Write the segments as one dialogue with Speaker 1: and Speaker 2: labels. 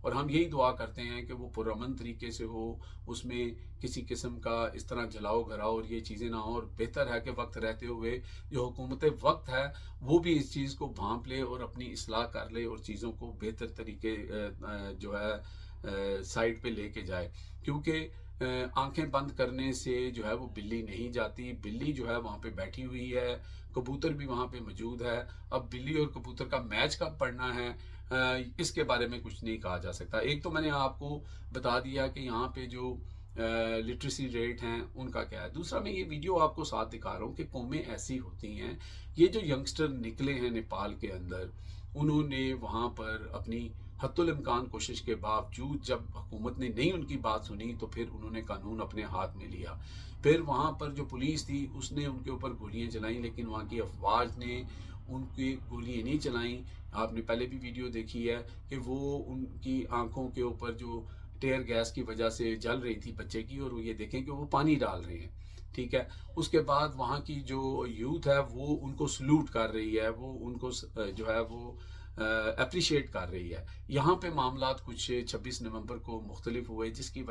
Speaker 1: اور ہم یہی دعا کرتے ہیں کہ وہ پرامن طریقے سے ہو، اس میں کسی قسم کا اس طرح جلاؤ گھراؤ اور یہ چیزیں نہ ہوں، اور بہتر ہے کہ وقت رہتے ہوئے جو حکومت وقت ہے وہ بھی اس چیز کو بھانپ لے اور اپنی اصلاح کر لے اور چیزوں کو بہتر طریقے جو ہے سائڈ پہ لے کے جائے، کیونکہ آنکھیں بند کرنے سے جو ہے وہ بلی نہیں جاتی، بلی جو ہے وہاں پہ بیٹھی ہوئی ہے، کبوتر بھی وہاں پہ موجود ہے، اب بلی اور کبوتر کا میچ کب پڑنا ہے اس کے بارے میں کچھ نہیں کہا جا سکتا۔ ایک تو میں نے آپ کو بتا دیا کہ یہاں پہ جو لٹریسی ریٹ ہیں ان کا کیا ہے، دوسرا میں یہ ویڈیو آپ کو ساتھ دکھا رہا ہوں کہ قومیں ایسی ہوتی ہیں، یہ جو ینگسٹر نکلے ہیں نیپال کے اندر، انہوں نے وہاں پر اپنی حتی الامکان کوشش کے باوجود جب حکومت نے نہیں ان کی بات سنی تو پھر انہوں نے قانون اپنے ہاتھ میں لیا، پھر وہاں پر جو پولیس تھی اس نے ان کے اوپر گولیاں چلائیں، لیکن وہاں کی افواج نے ان کی گولیاں نہیں چلائیں۔ آپ نے پہلے بھی ویڈیو دیکھی ہے کہ وہ ان کی آنکھوں کے اوپر جو ٹیئر گیس کی وجہ سے جل رہی تھی بچے کی، اور وہ یہ دیکھیں کہ وہ پانی ڈال رہے ہیں، ٹھیک ہے۔ اس کے بعد وہاں کی جو یوتھ ہے وہ ان کو سلوٹ کر رہی ہے، وہ ان کو جو ہے وہ اپریشیٹ کر رہی ہے۔ یہاں پہ معاملات کچھ 26 نومبر کو مختلف ہوئے، جس کی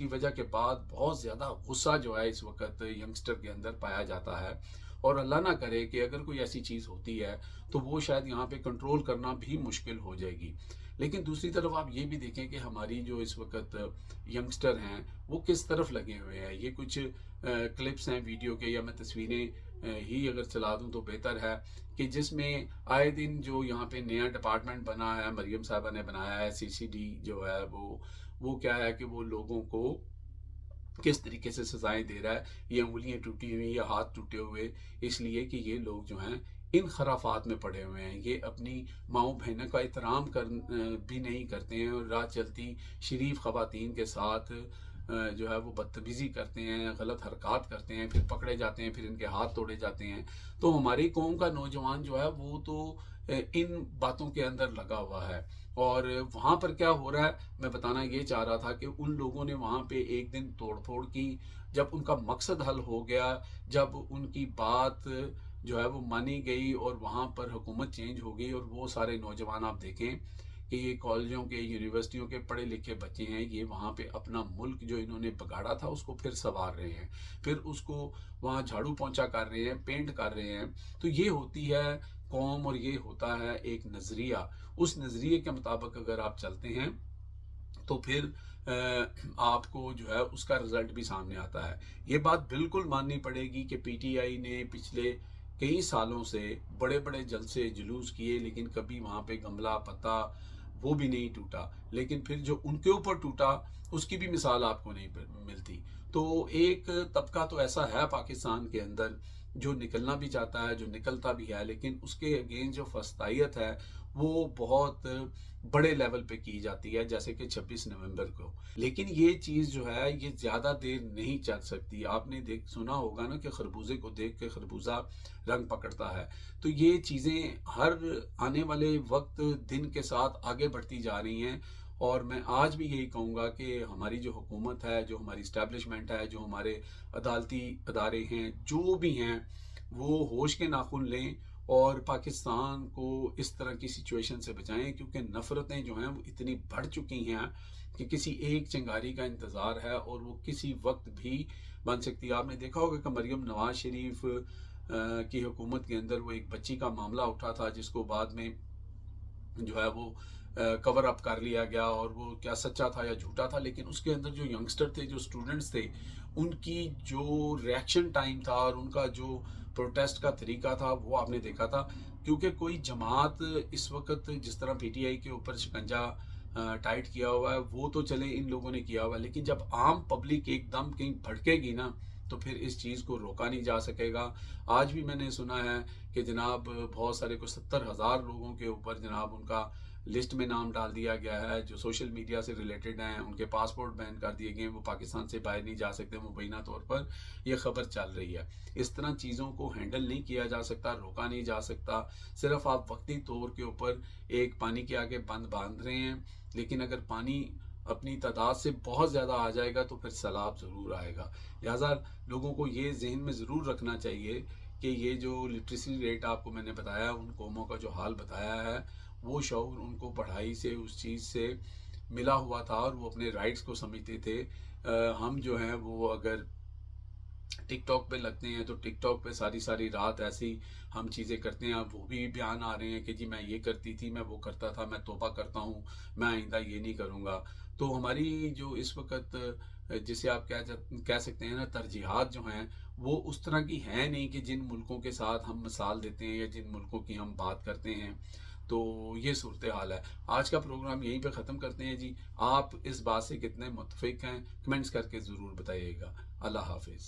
Speaker 1: وجہ کے بعد بہت زیادہ غصہ جو ہے اس وقت ینگسٹر کے اندر پایا جاتا ہے، اور اللہ نہ کرے کہ اگر کوئی ایسی چیز ہوتی ہے تو وہ شاید یہاں پہ کنٹرول کرنا بھی مشکل ہو جائے گی۔ لیکن دوسری طرف آپ یہ بھی دیکھیں کہ ہماری جو اس وقت ینگسٹر ہیں وہ کس طرف لگے ہوئے ہیں۔ یہ کچھ کلپس ہیں ویڈیو کے، یا میں تصویریں ہی اگر چلا دوں تو بہتر ہے، کہ جس میں آئے دن جو یہاں پہ نیا ڈپارٹمنٹ بنا ہے، مریم صاحبہ نے بنایا ہے، CCD جو ہے وہ کیا ہے کہ وہ لوگوں کو کس طریقے سے سزائیں دے رہا ہے، یہ انگلیاں ٹوٹی ہوئی یا ہاتھ ٹوٹے ہوئے، اس لیے کہ یہ لوگ جو ہیں ان خرافات میں پڑے ہوئے ہیں، یہ اپنی ماؤں بہنوں کا احترام بھی نہیں کرتے ہیں، اور راہ چلتی شریف خواتین کے ساتھ جو ہے وہ بدتمیزی کرتے ہیں، غلط حرکات کرتے ہیں، پھر پکڑے جاتے ہیں، پھر ان کے ہاتھ توڑے جاتے ہیں۔ تو ہماری قوم کا نوجوان جو ہے وہ تو ان باتوں کے اندر لگا ہوا ہے، اور وہاں پر کیا ہو رہا ہے میں بتانا یہ چاہ رہا تھا کہ ان لوگوں نے وہاں پہ ایک دن توڑ پھوڑ کی، جب ان کا مقصد حل ہو گیا، جب ان کی بات جو ہے وہ مانی گئی اور وہاں پر حکومت چینج ہو گئی، اور وہ سارے نوجوان آپ دیکھیں کہ یہ کالجوں کے یونیورسٹیوں کے پڑھے لکھے بچے ہیں، یہ وہاں پہ اپنا ملک جو انہوں نے بگاڑا تھا اس کو پھر سنوار رہے ہیں، پھر اس کو وہاں جھاڑو پونچھا کر رہے ہیں، پینٹ کر رہے ہیں۔ تو یہ ہوتی ہے قوم، اور یہ ہوتا ہے ایک نظریہ، اس نظریے کے مطابق اگر آپ چلتے ہیں تو پھر آپ کو جو ہے اس کا رزلٹ بھی سامنے آتا ہے۔ یہ بات بالکل ماننی پڑے گی کہ PTI نے پچھلے کئی سالوں سے بڑے بڑے جلسے جلوس کیے، لیکن کبھی وہاں پہ گملہ پتا وہ بھی نہیں ٹوٹا، لیکن پھر جو ان کے اوپر ٹوٹا اس کی بھی مثال آپ کو نہیں ملتی۔ تو ایک طبقہ تو ایسا ہے پاکستان کے اندر جو نکلنا بھی چاہتا ہے، جو نکلتا بھی ہے، لیکن اس کے اگینسٹ جو فسطائیت ہے وہ بہت بڑے لیول پہ کی جاتی ہے، جیسے کہ 26 نومبر کو۔ لیکن یہ چیز جو ہے یہ زیادہ دیر نہیں چل سکتی۔ آپ نے سنا ہوگا نا کہ خربوزے کو دیکھ کے خربوزہ رنگ پکڑتا ہے، تو یہ چیزیں ہر آنے والے وقت دن کے ساتھ آگے بڑھتی جا رہی ہیں، اور میں آج بھی یہی کہوں گا کہ ہماری جو حکومت ہے، جو ہماری اسٹیبلشمنٹ ہے، جو ہمارے عدالتی ادارے ہیں، جو بھی ہیں، وہ ہوش کے ناخن لیں اور پاکستان کو اس طرح کی سچویشن سے بچائیں، کیونکہ نفرتیں جو ہیں وہ اتنی بڑھ چکی ہیں کہ کسی ایک چنگاری کا انتظار ہے اور وہ کسی وقت بھی بن سکتی ہے۔ آپ نے دیکھا ہوگا کہ مریم نواز شریف کی حکومت کے اندر وہ ایک بچی کا معاملہ اٹھا تھا، جس کو بعد میں جو ہے وہ کور اپ کر لیا گیا، اور وہ کیا سچا تھا یا جھوٹا تھا، لیکن اس کے اندر جو ینگسٹر تھے، جو اسٹوڈنٹس تھے، ان کی جو ریئیکشن ٹائم تھا اور ان کا جو پروٹیسٹ کا طریقہ تھا وہ آپ نے دیکھا تھا، کیونکہ کوئی جماعت اس وقت جس طرح PTI کے اوپر شکنجہ ٹائٹ کیا ہوا ہے وہ تو چلے ان لوگوں نے کیا ہوا ہے، لیکن جب عام پبلک ایک دم کہیں بھڑکے گی نا تو پھر اس چیز کو روکا نہیں جا سکے گا۔ آج بھی میں نے سنا ہے کہ جناب بہت سارے کو 70,000 لوگوں کے اوپر جناب ان کا لسٹ میں نام ڈال دیا گیا ہے، جو سوشل میڈیا سے ریلیٹڈ ہیں، ان کے پاسپورٹ بین کر دیے گئے ہیں، وہ پاکستان سے باہر نہیں جا سکتے، مبینہ طور پر یہ خبر چل رہی ہے۔ اس طرح چیزوں کو ہینڈل نہیں کیا جا سکتا، روکا نہیں جا سکتا، صرف آپ وقتی طور کے اوپر ایک پانی کے آگے بند باندھ رہے ہیں، لیکن اگر پانی اپنی تعداد سے بہت زیادہ آ جائے گا تو پھر سیلاب ضرور آئے گا۔ لہٰذا لوگوں کو یہ ذہن میں ضرور رکھنا چاہیے کہ یہ جو لٹریسی ریٹ آپ کو میں نے بتایا، ان قوموں کا جو حال بتایا ہے، وہ شعور ان کو پڑھائی سے اس چیز سے ملا ہوا تھا اور وہ اپنے رائٹس کو سمجھتے تھے. ہم جو ہیں وہ اگر ٹک ٹاک پہ لگتے ہیں تو ٹک ٹاک پہ ساری ساری رات ایسی ہم چیزیں کرتے ہیں. اب وہ بھی بیان آ رہے ہیں کہ جی میں یہ کرتی تھی، میں وہ کرتا تھا، میں توبہ کرتا ہوں، میں آئندہ یہ نہیں کروں گا. تو ہماری جو اس وقت جسے آپ کہہ سکتے ہیں نا ترجیحات جو ہیں وہ اس طرح کی ہیں نہیں کہ جن ملکوں کے ساتھ ہم مثال دیتے ہیں یا جن ملکوں کی ہم بات کرتے ہیں. تو یہ صورتحال ہے. آج کا پروگرام یہیں پہ ختم کرتے ہیں جی. آپ اس بات سے کتنے متفق ہیں کمنٹس کر کے ضرور بتائیے گا. اللہ حافظ.